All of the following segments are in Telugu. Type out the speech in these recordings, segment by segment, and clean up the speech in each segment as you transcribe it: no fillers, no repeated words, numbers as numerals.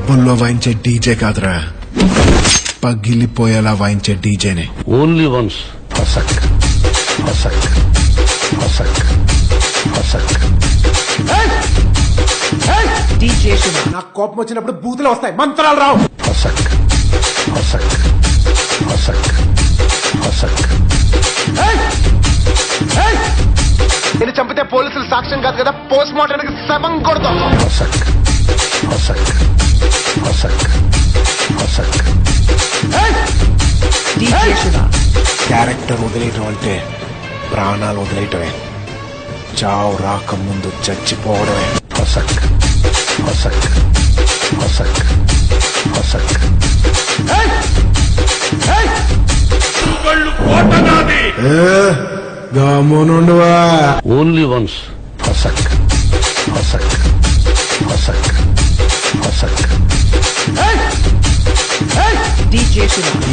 పబ్బుల్లో వాయించే డీజే కాదురా, పగిలిపోయేలా వాయించే డీజేనే. Only once. హసక్ హసక్ హసక్ హసక్. నాకు కోపం వచ్చినప్పుడు బూతులు వస్తాయి, మంత్రాలు రావు. హసక్ హసక్ హసక్ హసక్. నేను చంపితే పోలీసులు సాక్ష్యం కాదు కదా, పోస్ట్ మార్టం శవం కొడతాం. హసక్ హసక్ హసక్ హసక్. క్యారెక్టర్ వదిలేయటం అంటే ప్రాణాలు వదిలేయటమే, చావు రాకముందు చచ్చిపోవడమే. హసక్ హసక్ హసక్ హసక్. గమ్మునుండువా. Only once. హసక్ హసక్ హసక్ హసక్.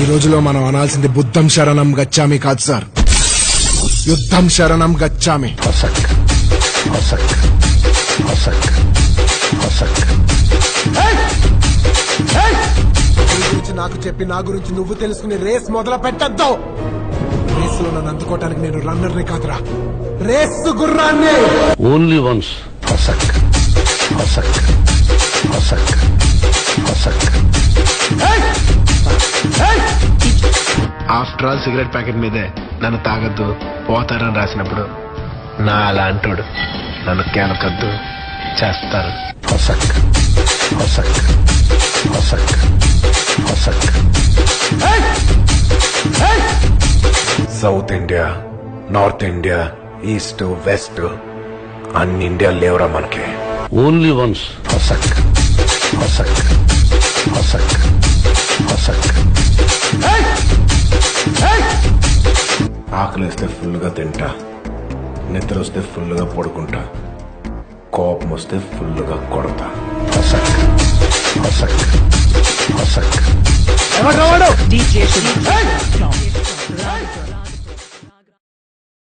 ఈ రోజులో మనం అనాల్సింది బుద్ధం శరణం గచ్చామి కాదు సార్, యుద్ధం శరణం గచ్చామి. హసక్ హసక్ హసక్ హసక్. గురించి నాకు చెప్పి నా గురించి నువ్వు తెలుసుకుని రేస్ మొదలు పెట్టద్దు. రేసులో నన్ను అందుకోవటానికి నేను రన్నర్ని కాదురా, రేసు గుర్రాన్ని. Only once. హసక్ హసక్ హసక్ హసక్. ఆఫ్టర్ ఆల్ సిగరెట్ ప్యాకెట్ మీదే నన్ను తాగద్దు పోతారని రాసినప్పుడు నా అలాంటోడు నన్ను కేనకద్దు చేస్తారు. హసక్ హసక్ హసక్ హసక్. South India, North India, east, west అన్ని ఇండియా లేవరా మనకి. Only once. హసక్ హసక్ హసక్ హసక్. ఆకలి వస్తే ఫుల్గా తింటా, నిద్ర వస్తే ఫుల్గా పడుకుంటా, కోపం వస్తే ఫుల్గా కొడతా. హసక్ హసక్ హసక్. ఎవరు